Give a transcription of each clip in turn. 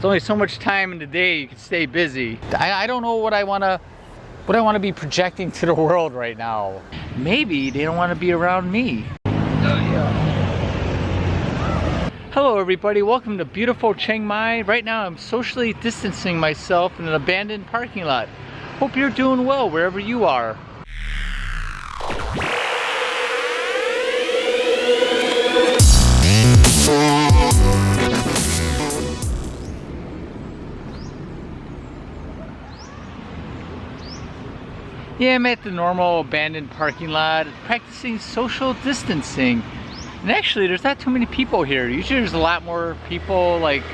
There's only so much time in the day you can stay busy. I don't know what I want to be projecting to the world right now. Maybe they don't want to be around me. Hello everybody, welcome to beautiful Chiang Mai. Right now I'm socially distancing myself in an abandoned parking lot. Hope you're doing well wherever you are. Yeah, I'm at the normal abandoned parking lot practicing social distancing. And actually there's not too many people here. Usually there's a lot more people like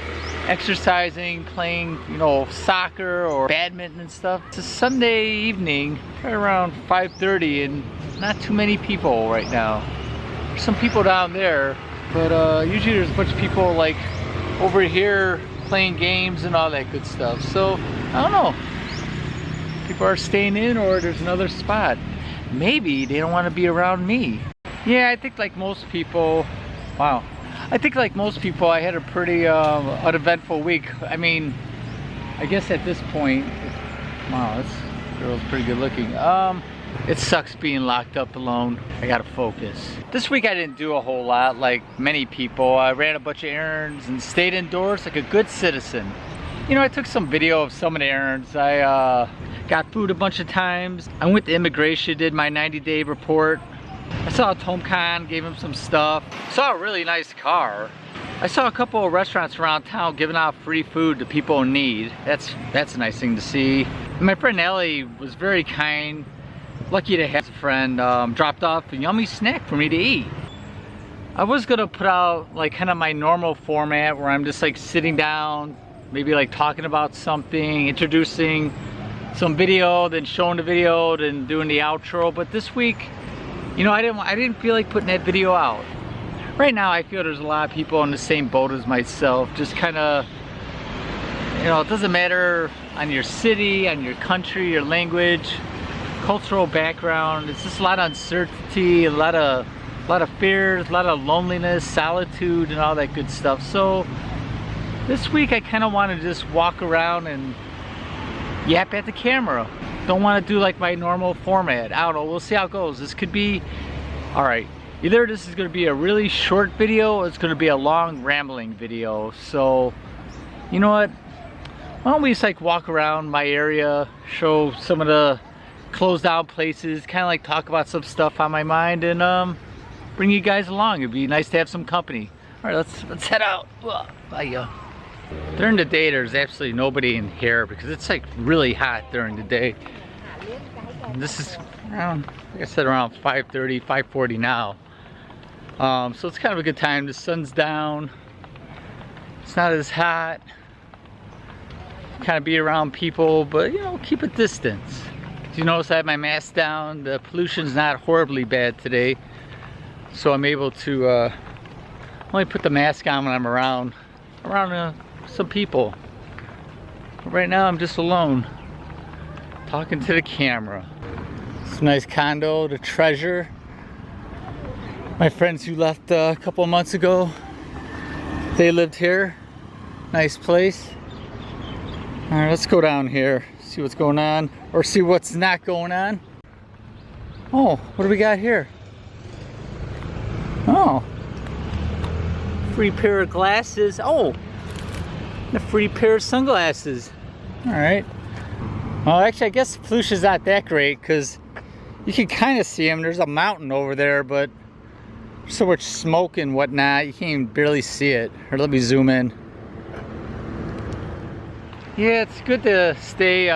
exercising, playing, you know, soccer or badminton and stuff. It's a Sunday evening, right around 5:30, and not too many people right now. There's some people down there, but usually there's a bunch of people like over here playing games and all that good stuff. So, I don't know. People are staying in, or there's another spot. Maybe they don't want to be around me. Yeah, I think like most people, wow. I think like most people, I had a pretty uneventful week. I mean, I guess at this point, wow, this girl's pretty good looking. It sucks being locked up alone. I gotta focus. This week I didn't do a whole lot like many people. I ran a bunch of errands and stayed indoors like a good citizen. You know, I took some video of some of the errands. I got food a bunch of times. I went to immigration, did my 90-day report. I saw Tom Khan, gave him some stuff. Saw a really nice car. I saw a couple of restaurants around town giving out free food to people in need. That's a nice thing to see. And my friend Ellie was very kind. Lucky to have a friend dropped off a yummy snack for me to eat. I was gonna put out like kind of my normal format where I'm just like sitting down, maybe like talking about something, introducing some video, then showing the video, then doing the outro. But this week, you know, I didn't feel like putting that video out. Right now I feel there's a lot of people in the same boat as myself, just kind of, you know, it doesn't matter on your city, on your country, your language, cultural background. It's just a lot of uncertainty, a lot of fears, a lot of loneliness, solitude, and all that good stuff. So this week I kind of want to just walk around and yap at the camera. Don't want to do like my normal format. I don't know, we'll see how it goes. This could be, all right, either this is going to be a really short video or it's going to be a long rambling video. So, you know what? Why don't we just like walk around my area, show some of the closed down places, kind of like talk about some stuff on my mind, and bring you guys along. It'd be nice to have some company. All right, let's head out. Bye. During the day, there's absolutely nobody in here because it's like really hot during the day. And this is around, like I said, around 5:30, 5:40 now. So it's kind of a good time. The sun's down. It's not as hot. Kind of be around people, but you know, keep a distance. You notice I have my mask down. The pollution's not horribly bad today, so I'm able to only put the mask on when I'm around some people. But right now I'm just alone, talking to the camera. It's a nice condo, the Treasure. My friends who left a couple of months ago, they lived here. Nice place. All right, let's go down here, see what's going on, or see what's not going on. Oh, what do we got here? Oh, free pair of glasses. Oh, and a free pair of sunglasses. All right. Well, actually, I guess the pollution's not that great because you can kind of see them. There's a mountain over there, but there's so much smoke and whatnot, you can't even barely see it. Or let me zoom in. Yeah, it's good to stay,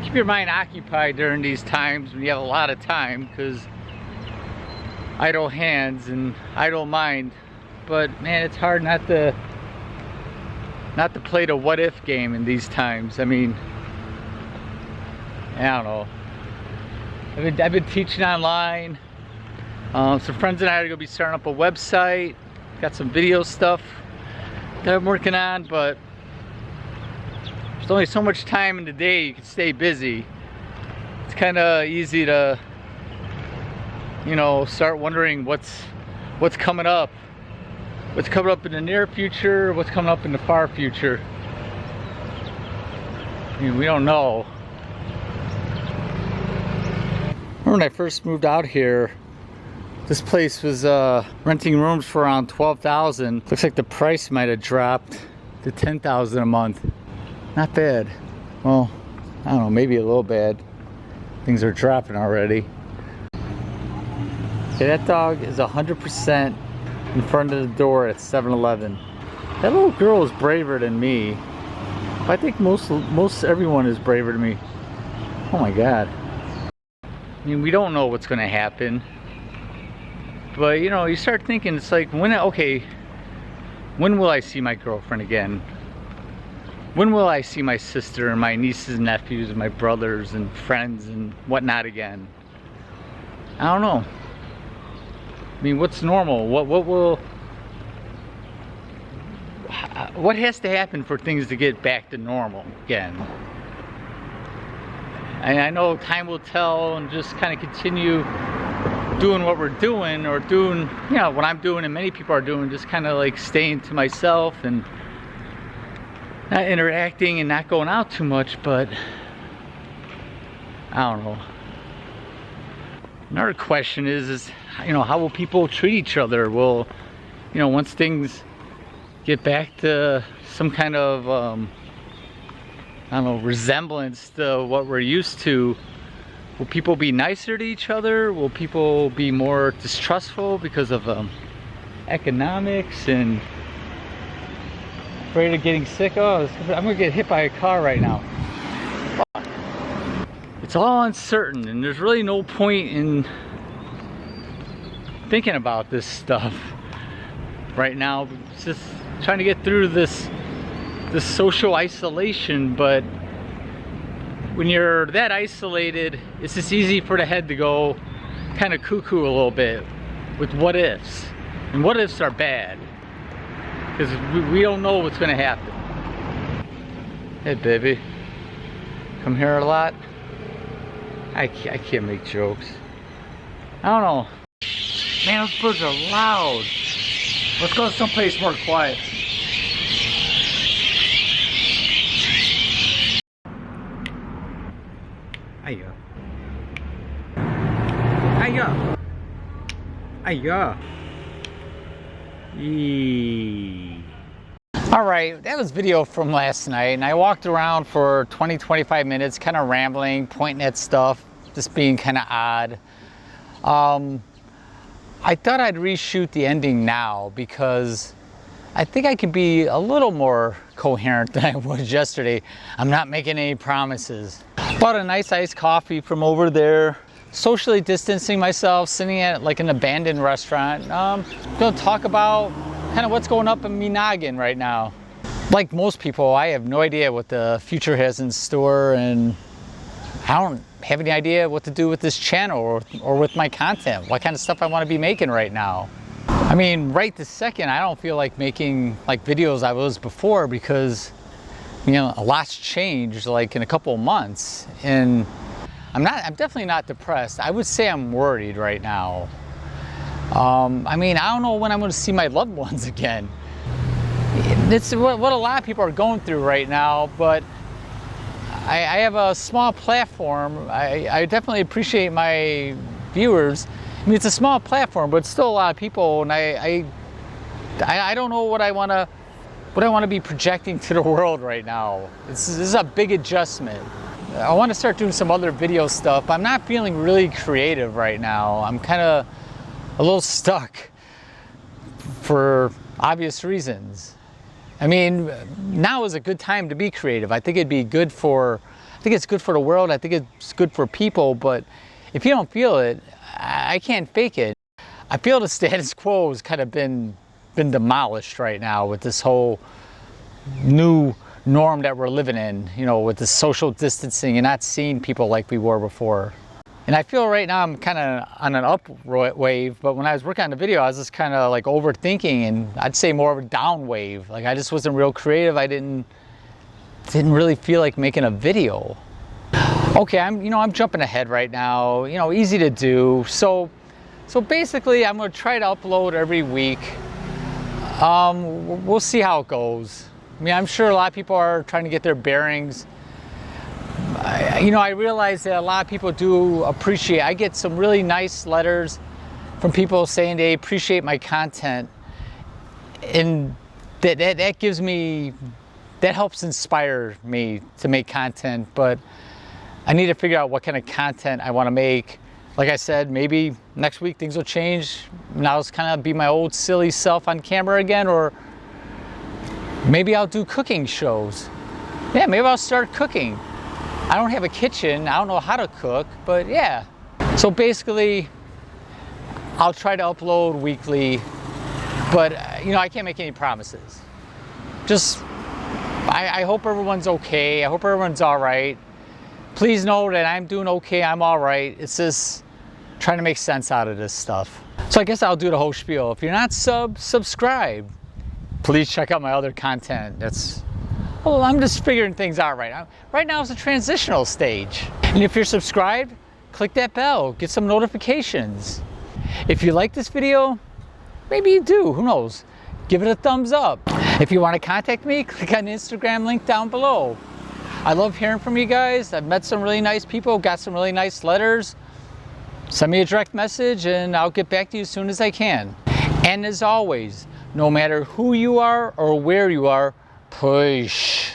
keep your mind occupied during these times when you have a lot of time, because idle hands and idle mind. But man, it's hard not to play the what if game in these times. I mean, I don't know. I've been teaching online. Some friends and I are gonna be starting up a website. Got some video stuff that I'm working on, but there's only so much time in the day you can stay busy. It's kind of easy to, you know, start wondering what's coming up. What's coming up in the near future, what's coming up in the far future. I mean, we don't know. Remember when I first moved out here, this place was renting rooms for around $12,000. Looks like the price might have dropped to $10,000 a month. Not bad. Well, I don't know, maybe a little bad. Things are dropping already. Okay, that dog is 100% in front of the door at 7-Eleven. That little girl is braver than me. I think most everyone is braver than me. Oh my God. I mean, we don't know what's gonna happen. But you know, you start thinking, it's like, when will I see my girlfriend again? When will I see my sister and my nieces and nephews and my brothers and friends and whatnot again? I don't know. I mean, what's normal? What has to happen for things to get back to normal again? And I know time will tell, and just kind of continue doing what we're doing, or doing, you know, what I'm doing and many people are doing, just kind of like staying to myself and not interacting and not going out too much. But I don't know. Another question is, you know, how will people treat each other? Will, you know, once things get back to some kind of I don't know, resemblance to what we're used to, will people be nicer to each other? Will people be more distrustful because of economics and afraid of getting sick? Oh, I'm gonna get hit by a car right now. Fuck. It's all uncertain, and there's really no point in thinking about this stuff right now. It's just trying to get through this social isolation. But when you're that isolated, it's just easy for the head to go kind of cuckoo a little bit with what ifs. And what ifs are bad, because we don't know what's going to happen. Hey baby, come here a lot? I can't make jokes. I don't know. Man, those birds are loud. Let's go someplace more quiet. Hiya. Hiya. Hiya. Yee. All right, that was video from last night, and I walked around for 20-25 minutes, kind of rambling, pointing at stuff, just being kind of odd. I thought I'd reshoot the ending now, because I think I could be a little more coherent than I was yesterday. I'm not making any promises. Bought a nice iced coffee from over there, socially distancing myself, sitting at like an abandoned restaurant. Gonna talk about kind of what's going up in me noggin right now. Like most people, I have no idea what the future has in store, and I don't have any idea what to do with this channel or with my content, what kind of stuff I want to be making right now. I mean, right this second, I don't feel like making like videos I was before, because, you know, a lot's changed like in a couple of months, and I'm definitely not depressed. I would say I'm worried right now. I mean, I don't know when I'm going to see my loved ones again. It's what a lot of people are going through right now, but I have a small platform. I definitely appreciate my viewers. I mean, it's a small platform, but it's still a lot of people, and I don't know what I want to be projecting to the world right now. This is a big adjustment. I want to start doing some other video stuff. I'm not feeling really creative right now. I'm kind of a little stuck for obvious reasons. I mean, now is a good time to be creative. I think it's good for the world. I think it's good for people, but if you don't feel it, I can't fake it. I feel the status quo has kind of been demolished right now with this whole new norm that we're living in, you know, with the social distancing and not seeing people like we were before. And I feel right now I'm kind of on an up wave, but when I was working on the video, I was just kind of like overthinking, and I'd say more of a down wave. Like, I just wasn't real creative. I didn't really feel like making a video. Okay, I'm jumping ahead right now, you know, easy to do. So basically I'm going to try to upload every week. We'll see how it goes. I mean, I'm sure a lot of people are trying to get their bearings. I realize that a lot of people do appreciate. I get some really nice letters from people saying they appreciate my content, and that gives me, that helps inspire me to make content. But I need to figure out what kind of content I want to make. Like I said, maybe next week things will change. Now it's kind of be my old silly self on camera again, or maybe I'll do cooking shows. Yeah, maybe I'll start cooking. I don't have a kitchen, I don't know how to cook, but yeah. So basically, I'll try to upload weekly, but I can't make any promises. Just, I hope everyone's okay. I hope everyone's all right. Please know that I'm doing okay, I'm all right. It's just trying to make sense out of this stuff. So I guess I'll do the whole spiel. If you're not subscribe, please check out my other content. Well, I'm just figuring things out right now. It's a transitional stage. And if you're subscribed, click that bell, get some notifications. If you like this video, maybe you do, who knows? Give it a thumbs up. If you want to contact me, click on the Instagram link down below. I love hearing from you guys. I've met some really nice people, got some really nice letters. Send me a direct message and I'll get back to you as soon as I can. And as always, no matter who you are or where you are, push.